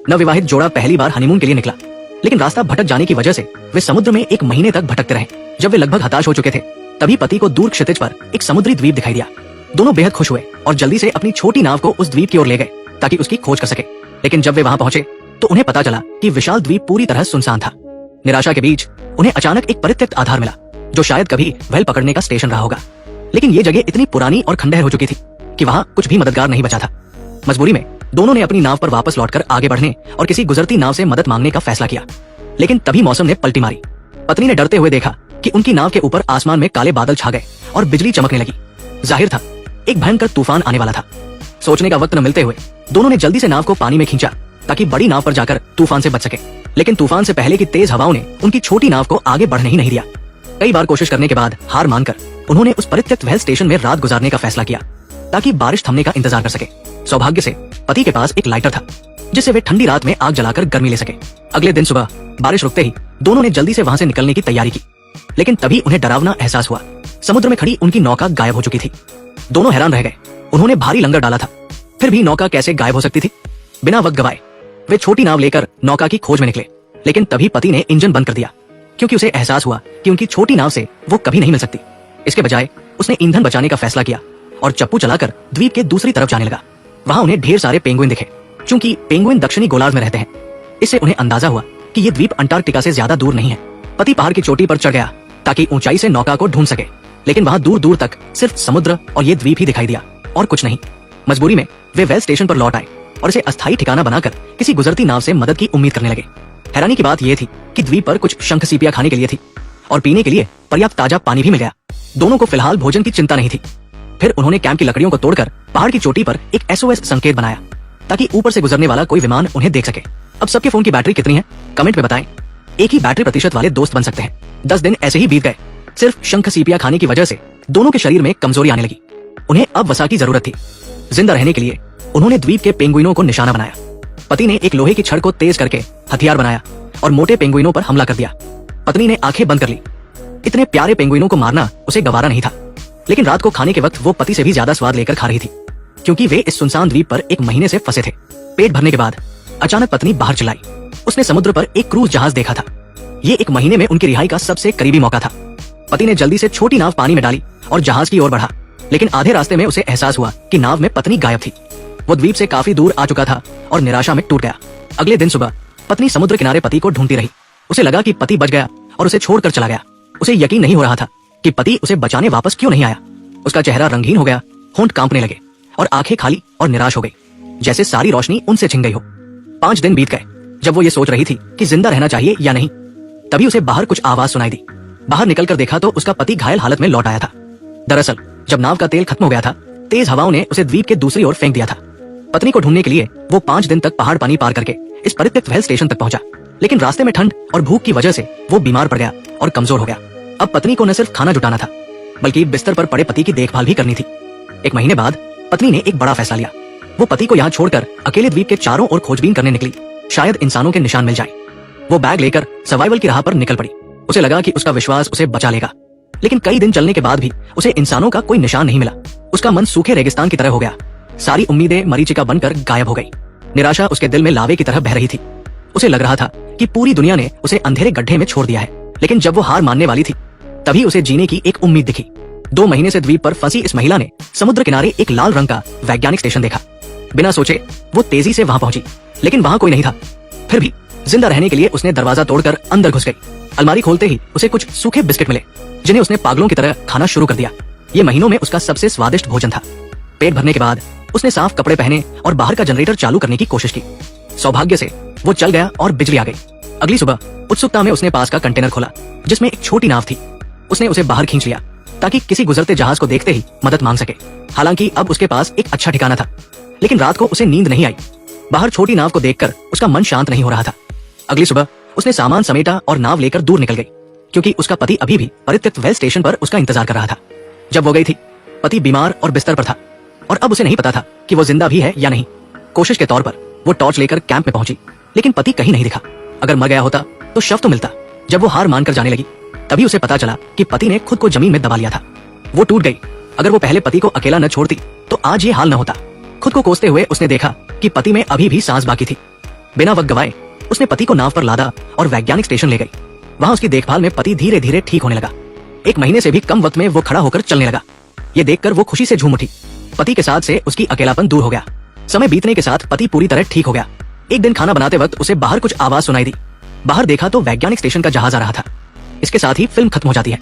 नवविवाहित जोड़ा पहली बार हनीमून के लिए निकला, लेकिन रास्ता भटक जाने की वजह से वे समुद्र में 1 महीने तक भटकते रहे। जब वे लगभग हताश हो चुके थे, तभी पति को दूर क्षितिज पर एक समुद्री द्वीप दिखाई दिया। दोनों बेहद खुश हुए और जल्दी से अपनी छोटी नाव को उस द्वीप की ओर ले गए ताकि उसकी खोज कर सके। लेकिन जब वे वहां पहुंचे तो उन्हें पता चला कि विशाल द्वीप पूरी तरह सुनसान था। निराशा के बीच उन्हें अचानक एक परित्यक्त आधार मिला, जो शायद कभी व्हेल पकड़ने का स्टेशन रहा होगा। लेकिन ये जगह इतनी पुरानी और खंडहर हो चुकी थी कि वहां कुछ भी मददगार नहीं बचा था। मजबूरी में दोनों ने अपनी नाव पर वापस लौटकर आगे बढ़ने और किसी गुजरती नाव से मदद मांगने का फैसला किया। लेकिन तभी मौसम ने पलटी मारी। पत्नी ने डरते हुए देखा कि उनकी नाव के ऊपर आसमान में काले बादल छा गए और बिजली चमकने लगी। जाहिर था एक भयंकर तूफान आने वाला था। सोचने का वक्त न मिलते हुए दोनों ने जल्दी से नाव को पानी में खींचा ताकि बड़ी नाव पर जाकर तूफान से बच सके। लेकिन तूफान से पहले की तेज हवाओं ने उनकी छोटी नाव को आगे बढ़ने ही नहीं दिया। कई बार कोशिश करने के बाद हार मानकर उन्होंने उस परित्यक्त व्हेल स्टेशन में रात गुजारने का फैसला किया ताकि बारिश थमने का इंतजार कर सके। सौभाग्य से पति के पास एक लाइटर था, जिससे वे ठंडी रात में आग जलाकर गर्मी ले सके। अगले दिन सुबह बारिश रुकते ही दोनों ने जल्दी से वहां से निकलने की तैयारी की। लेकिन तभी उन्हें डरावना एहसास हुआ। समुद्र में खड़ी उनकी नौका गायब हो चुकी थी। दोनों हैरान रह गए। उन्होंने भारी लंगर डाला था, फिर भी नौका कैसे गायब हो सकती थी। बिना वक्त गवाए वे छोटी नाव लेकर नौका की खोज में निकले। लेकिन तभी पति ने इंजन बंद कर दिया, क्योंकि उसे एहसास हुआ कि उनकी छोटी नाव से वो कभी नहीं मिल सकती। इसके बजाय उसने ईंधन बचाने का फैसला किया और चप्पू चलाकर द्वीप के दूसरी तरफ जाने लगा। वहां उन्हें ढेर सारे पेंगुइन दिखे। चूंकि पेंगुइन दक्षिणी गोलार्ध में रहते हैं, इससे उन्हें अंदाजा हुआ कि ये द्वीप अंटार्कटिका से ज्यादा दूर नहीं है। पति पहाड़ की चोटी पर चढ़ गया ताकि ऊंचाई से नौका को ढूंढ सके। लेकिन वहां दूर दूर तक सिर्फ समुद्र और ये द्वीप ही दिखाई दिया और कुछ नहीं। मजबूरी में वे व्हेल स्टेशन पर लौट आए और इसे अस्थायी ठिकाना बनाकर किसी गुजरती नाव से मदद की उम्मीद करने लगे। हैरानी की बात यह थी कि द्वीप पर कुछ शंख सीपियां खाने के लिए थी और पीने के लिए पर्याप्त ताजा पानी भी मिल गया। दोनों को फिलहाल भोजन की चिंता नहीं थी। फिर उन्होंने कैंप की लकड़ियों को तोड़कर पहाड़ की चोटी पर एक SOS संकेत बनाया ताकि ऊपर से गुजरने वाला कोई विमान उन्हें देख सके। अब सबके फोन की बैटरी कितनी है, कमेंट में बताएं। एक ही बैटरी प्रतिशत वाले दोस्त बन सकते हैं। 10 दिन ऐसे ही बीत गए। सिर्फ शंख सीपियां खाने की वजह से दोनों के शरीर में कमजोरी आने लगी। उन्हें अब वसा की जरूरत थी। जिंदा रहने के लिए उन्होंने द्वीप के पेंगुइनों को निशाना बनाया। पति ने एक लोहे की छड़ को तेज करके हथियार बनाया और मोटे पेंगुइनों पर हमला कर दिया। पत्नी ने आंखें बंद कर ली। इतने प्यारे पेंगुइनों को मारना उसे गवारा नहीं था। लेकिन रात को खाने के वक्त वो पति से भी ज्यादा स्वाद लेकर खा रही थी, क्योंकि वे इस सुनसान द्वीप पर 1 महीने से फंसे थे। पेट भरने के बाद अचानक पत्नी बाहर चिल्लाई। उसने समुद्र पर एक क्रूज जहाज देखा था। ये 1 महीने में उनकी रिहाई का सबसे करीबी मौका था। पति ने जल्दी से छोटी नाव पानी में डाली और जहाज की ओर बढ़ा। लेकिन आधे रास्ते में उसे एहसास हुआ कि नाव में पत्नी गायब थी। वो द्वीप से काफी दूर आ चुका था और निराशा में टूट गया। अगले दिन सुबह पत्नी समुद्र किनारे पति को ढूंढती रही। उसे लगा कि पति बच गया और उसे छोड़कर चला गया। उसे यकीन नहीं हो रहा था कि पति उसे बचाने वापस क्यों नहीं आया। उसका चेहरा रंगीन हो गया, होंठ कांपने लगे और आंखें खाली और निराश हो गई, जैसे सारी रोशनी उनसे छिन गई हो। 5 दिन बीत गए। जब वो ये सोच रही थी कि जिंदा रहना चाहिए या नहीं, तभी उसे बाहर कुछ आवाज सुनाई दी। बाहर निकलकर देखा तो उसका पति घायल हालत में लौट आया था। दरअसल जब नाव का तेल खत्म हो गया था, तेज हवाओं ने उसे द्वीप के दूसरी ओर फेंक दिया था। पत्नी को ढूंढने के लिए वो 5 दिन तक पहाड़ पानी पार करके इस परित्यक्त व्हेल स्टेशन तक पहुंचा। लेकिन रास्ते में ठंड और भूख की वजह से वो बीमार पड़ गया और कमजोर हो गया। अब पत्नी को न सिर्फ खाना जुटाना था, बल्कि बिस्तर पर पड़े पति की देखभाल भी करनी थी। 1 महीने बाद पत्नी ने एक बड़ा फैसला लिया। वो पति को यहाँ छोड़कर अकेले द्वीप के चारों ओर खोजबीन करने निकली। शायद इंसानों के निशान मिल जाए। वो बैग लेकर सर्वाइवल की राह पर निकल पड़ी। उसे लगा कि उसका विश्वास उसे बचा लेगा। लेकिन कई दिन चलने के बाद भी उसे इंसानों का कोई निशान नहीं मिला। उसका मन सूखे रेगिस्तान की तरह हो गया। सारी उम्मीदें मरीचिका बनकर गायब हो गई। निराशा उसके दिल में लावे की तरह बह रही थी। उसे लग रहा था कि पूरी दुनिया ने उसे अंधेरे गड्ढे में छोड़ दिया है। लेकिन जब वो हार मानने वाली थी, तभी उसे जीने की एक उम्मीद दिखी। 2 महीने से द्वीप पर फंसी इस महिला ने समुद्र किनारे एक लाल रंग का वैज्ञानिक स्टेशन देखा। बिना सोचे वो तेजी से वहां पहुंची, लेकिन वहां कोई नहीं था। फिर भी जिंदा रहने के लिए उसने दरवाजा तोड़कर अंदर घुस गई। अलमारी खोलते ही उसे कुछ सूखे बिस्किट मिले, जिन्हें उसने पागलों की तरह खाना शुरू कर दिया। ये महीनों में उसका सबसे स्वादिष्ट भोजन था। पेट भरने के बाद उसने साफ कपड़े पहने और बाहर का जनरेटर चालू करने की कोशिश की। सौभाग्य से वो चल गया और बिजली आ गई। अगली सुबह उत्सुकता में उसने पास का कंटेनर खोला, जिसमें एक छोटी नाव थी। उसने उसे बाहर खींच लिया ताकि किसी गुजरते जहाज को देखते ही मदद मांग सके। हालांकि अब उसके पास एक अच्छा ठिकाना था, लेकिन रात को उसे नींद नहीं आई। बाहर छोटी नाव को देखकर उसका मन शांत नहीं हो रहा था। अगली सुबह उसने सामान समेटा और नाव लेकर दूर निकल गई, क्योंकि उसका पति अभी भी परित्यक्त व्हेल स्टेशन पर उसका इंतजार कर रहा था। जब वो गई थी, पति बीमार और बिस्तर पर था और अब उसे नहीं पता था कि वो जिंदा भी है या नहीं। कोशिश के तौर पर वो टॉर्च लेकर कैंप में पहुंची, लेकिन पति कहीं नहीं दिखा। अगर मर गया होता तो शव तो मिलता। जब वो हार मानकर जाने लगी, तभी उसे पता चला कि पति ने खुद को जमीन में दबा लिया था। वो टूट गई। अगर वो पहले पति को अकेला न छोड़ती तो आज ये हाल न होता। खुद को कोसते हुए उसने देखा कि पति में अभी भी सांस बाकी थी। बिना वक्त गवाए उसने पति को नाव पर लादा और वैज्ञानिक स्टेशन ले गई। वहां उसकी देखभाल में पति धीरे धीरे ठीक होने लगा। 1 महीने से भी कम वक्त में वो खड़ा होकर चलने लगा। ये देखकर वो खुशी से झूम उठी। पति के साथ से उसकी अकेलापन दूर हो गया। समय बीतने के साथ पति पूरी तरह ठीक हो गया। एक दिन खाना बनाते वक्त उसे बाहर कुछ आवाज सुनाई दी। बाहर देखा तो वैज्ञानिक स्टेशन का जहाज आ रहा था। इसके साथ ही फिल्म खत्म हो जाती है।